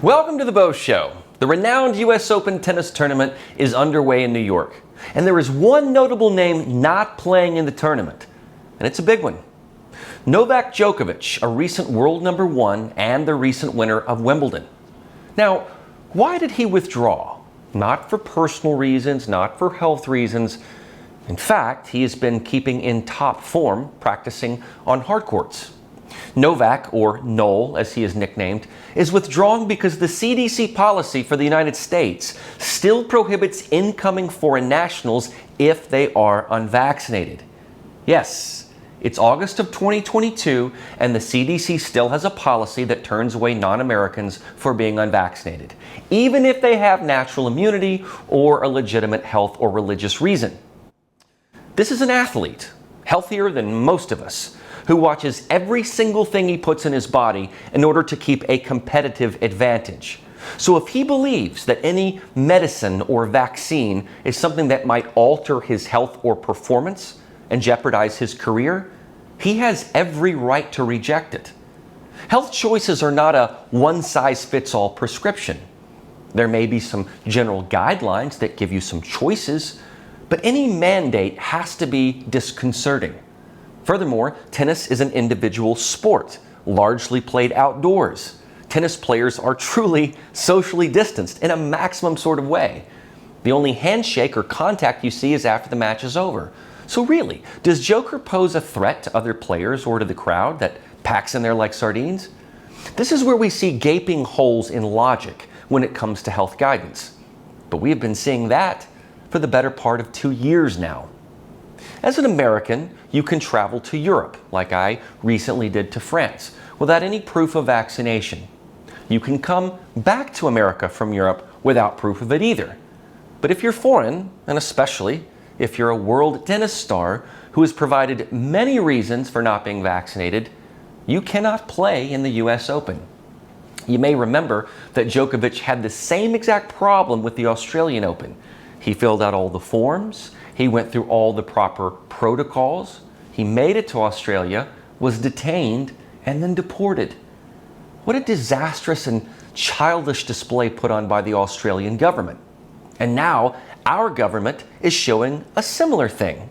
Welcome to the Beau Show. The renowned US Open tennis tournament is underway in New York. And there is one notable name not playing in the tournament. And it's a big one. Novak Djokovic, a recent world number one and the recent winner of Wimbledon. Now, why did he withdraw? Not for personal reasons, not for health reasons. In fact, he has been keeping in top form, practicing on hard courts. Novak, or Noel as he is nicknamed, is withdrawing because the CDC policy for the United States still prohibits incoming foreign nationals if they are unvaccinated. Yes, it's August of 2022 and the CDC still has a policy that turns away non-Americans for being unvaccinated, even if they have natural immunity or a legitimate health or religious reason. This is an athlete, healthier than most of us, who watches every single thing he puts in his body in order to keep a competitive advantage. So if he believes that any medicine or vaccine is something that might alter his health or performance and jeopardize his career, he has every right to reject it. Health choices are not a one-size-fits-all prescription. There may be some general guidelines that give you some choices, but any mandate has to be disconcerting. Furthermore, tennis is an individual sport, largely played outdoors. Tennis players are truly socially distanced in a maximum sort of way. The only handshake or contact you see is after the match is over. So really, does Joker pose a threat to other players or to the crowd that packs in there like sardines? This is where we see gaping holes in logic when it comes to health guidance. But we have been seeing that for the better part of 2 years now. As an American, you can travel to Europe, like I recently did to France, without any proof of vaccination. You can come back to America from Europe without proof of it either. But if you're foreign, and especially if you're a world tennis star who has provided many reasons for not being vaccinated, you cannot play in the US Open. You may remember that Djokovic had the same exact problem with the Australian Open. He filled out all the forms, he went through all the proper protocols, he made it to Australia, was detained, and then deported. What a disastrous and childish display put on by the Australian government. And now, our government is showing a similar thing.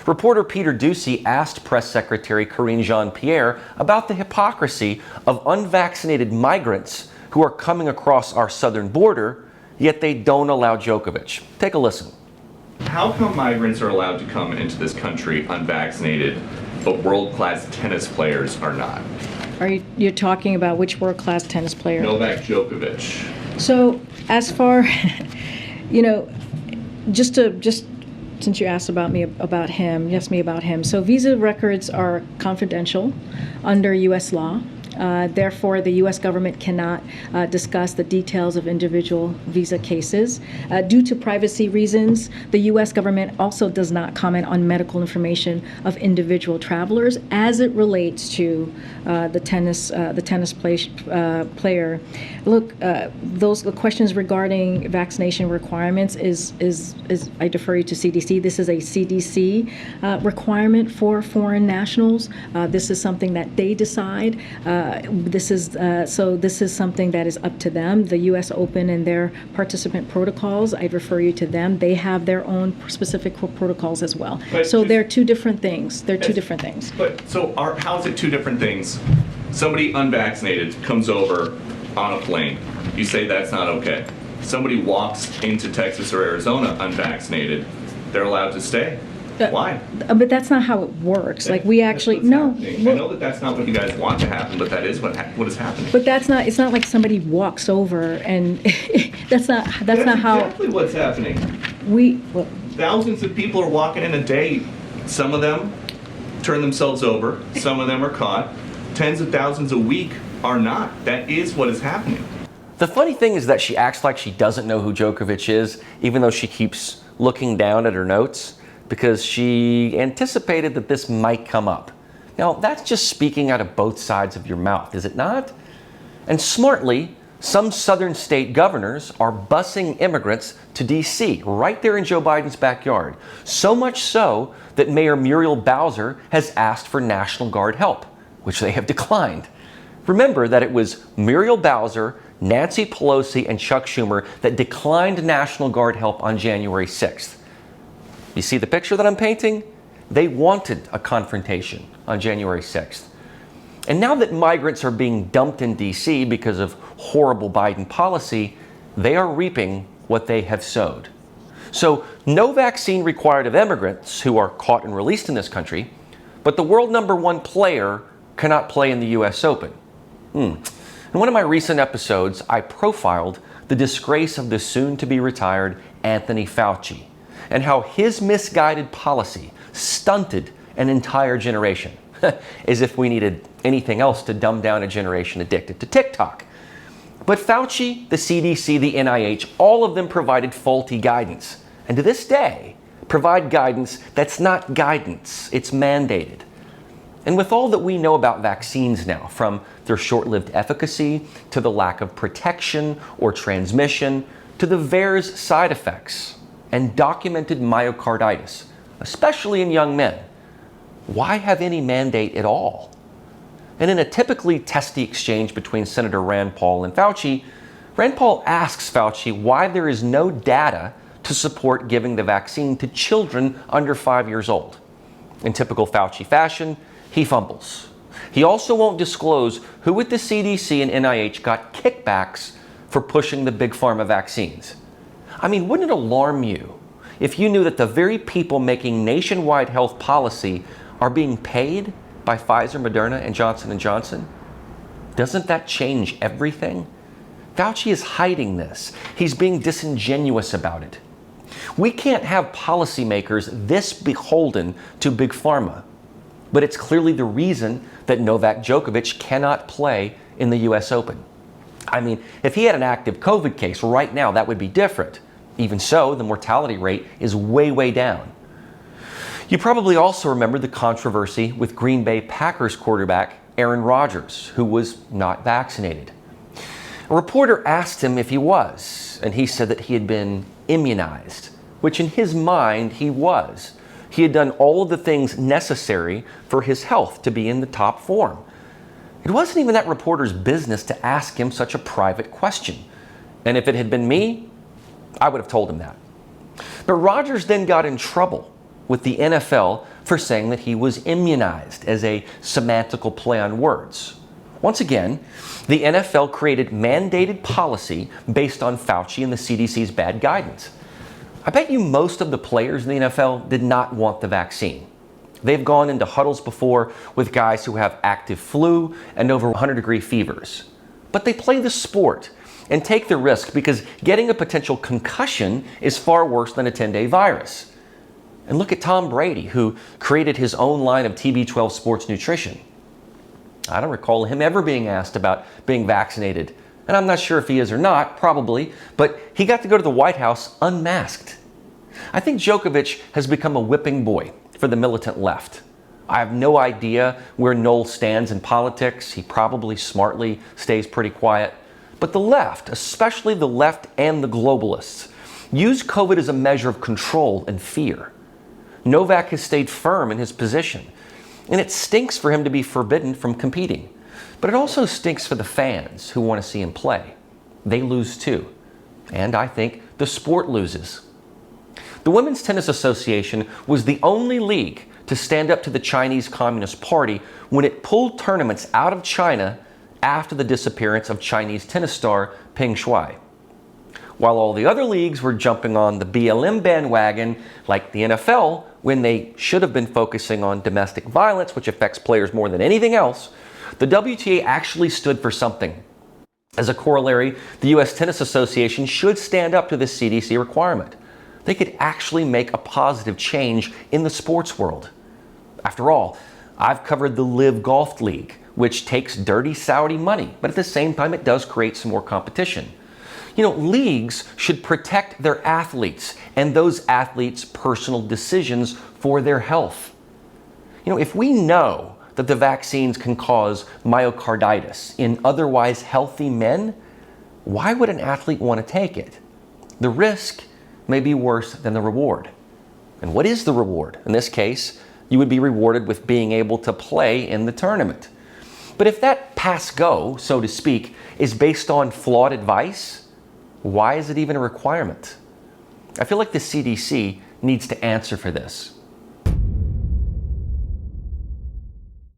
Reporter Peter Doocy asked Press Secretary Karine Jean-Pierre about the hypocrisy of unvaccinated migrants who are coming across our southern border, yet they don't allow Djokovic. Take a listen. How come migrants are allowed to come into this country unvaccinated, but world-class tennis players are not? You're talking about which world-class tennis player? Novak Djokovic. So, as far, just since you asked about him, so visa records are confidential under U.S. law. Therefore, the U.S. government cannot discuss the details of individual visa cases. Due to privacy reasons, the U.S. government also does not comment on medical information of individual travelers as it relates to the tennis player. Look, those questions regarding vaccination requirements is I defer you to CDC. This is a CDC requirement for foreign nationals. This is something that they decide. This is something that is up to them. The U.S. Open and their participant protocols, I'd refer you to them. They have their own specific protocols as well. So they're two different things. But how is it two different things? Somebody unvaccinated comes over on a plane. You say that's not okay. Somebody walks into Texas or Arizona unvaccinated. They're allowed to stay. Why? But that's not how it works. Like we actually no. I know that that's not what you guys want to happen, but that is what is happening. But that's not. It's not like somebody walks over and that's not how. Exactly what's happening. Thousands of people are walking in a day. Some of them turn themselves over. Some of them are caught. Tens of thousands a week are not. That is what is happening. The funny thing is that she acts like she doesn't know who Djokovic is, even though she keeps looking down at her notes, because she anticipated that this might come up. Now, that's just speaking out of both sides of your mouth, is it not? And smartly, some southern state governors are busing immigrants to D.C., right there in Joe Biden's backyard. So much so that Mayor Muriel Bowser has asked for National Guard help, which they have declined. Remember that it was Muriel Bowser, Nancy Pelosi and Chuck Schumer that declined National Guard help on January 6th. You see the picture that I'm painting? They wanted a confrontation on January 6th. And now that migrants are being dumped in D.C. because of horrible Biden policy, they are reaping what they have sowed. So no vaccine required of immigrants who are caught and released in this country, but the world #1 player cannot play in the U.S. Open. In one of my recent episodes, I profiled the disgrace of the soon-to-be-retired Anthony Fauci and how his misguided policy stunted an entire generation, as if we needed anything else to dumb down a generation addicted to TikTok. But Fauci, the CDC, the NIH, all of them provided faulty guidance. And to this day, provide guidance that's not guidance, it's mandated. And with all that we know about vaccines now, from their short-lived efficacy to the lack of protection or transmission to the VAERS side effects and documented myocarditis, especially in young men, why have any mandate at all? And in a typically testy exchange between Senator Rand Paul and Fauci, Rand Paul asks Fauci why there is no data to support giving the vaccine to children under 5 years old. In typical Fauci fashion, he fumbles. He also won't disclose who at the CDC and NIH got kickbacks for pushing the big pharma vaccines. I mean, wouldn't it alarm you if you knew that the very people making nationwide health policy are being paid by Pfizer, Moderna, and Johnson & Johnson? Doesn't that change everything? Fauci is hiding this. He's being disingenuous about it. We can't have policymakers this beholden to big pharma, but it's clearly the reason that Novak Djokovic cannot play in the US Open. I mean, if he had an active COVID case right now, that would be different. Even so, the mortality rate is way, way down. You probably also remember the controversy with Green Bay Packers quarterback Aaron Rodgers, who was not vaccinated. A reporter asked him if he was, and he said that he had been immunized, which in his mind he was. He had done all of the things necessary for his health to be in the top form. It wasn't even that reporter's business to ask him such a private question. And if it had been me, I would have told him that. But Rodgers then got in trouble with the NFL for saying that he was immunized as a semantical play on words. Once again, the NFL created mandated policy based on Fauci and the CDC's bad guidance. I bet you most of the players in the NFL did not want the vaccine. They've gone into huddles before with guys who have active flu and over 100-degree fevers. But they play the sport and take the risk because getting a potential concussion is far worse than a 10-day virus. And look at Tom Brady, who created his own line of TB12 sports nutrition. I don't recall him ever being asked about being vaccinated. And I'm not sure if he is or not, probably, but he got to go to the White House unmasked. I think Djokovic has become a whipping boy for the militant left. I have no idea where Noel stands in politics. He probably smartly stays pretty quiet. But the left, especially the left and the globalists, use COVID as a measure of control and fear. Novak has stayed firm in his position, and it stinks for him to be forbidden from competing. But it also stinks for the fans who want to see him play. They lose too. And I think the sport loses. The Women's Tennis Association was the only league to stand up to the Chinese Communist Party when it pulled tournaments out of China after the disappearance of Chinese tennis star Peng Shuai. While all the other leagues were jumping on the BLM bandwagon, like the NFL, when they should have been focusing on domestic violence, which affects players more than anything else, the WTA actually stood for something. As a corollary, the U.S. Tennis Association should stand up to this CDC requirement. They could actually make a positive change in the sports world. After all, I've covered the Live Golf League, which takes dirty Saudi money, but at the same time it does create some more competition. You know, leagues should protect their athletes and those athletes' personal decisions for their health. You know, if we know that the vaccines can cause myocarditis in otherwise healthy men, why would an athlete want to take it? The risk may be worse than the reward. And what is the reward? In this case, you would be rewarded with being able to play in the tournament. But if that pass go, so to speak, is based on flawed advice, why is it even a requirement? I feel like the CDC needs to answer for this.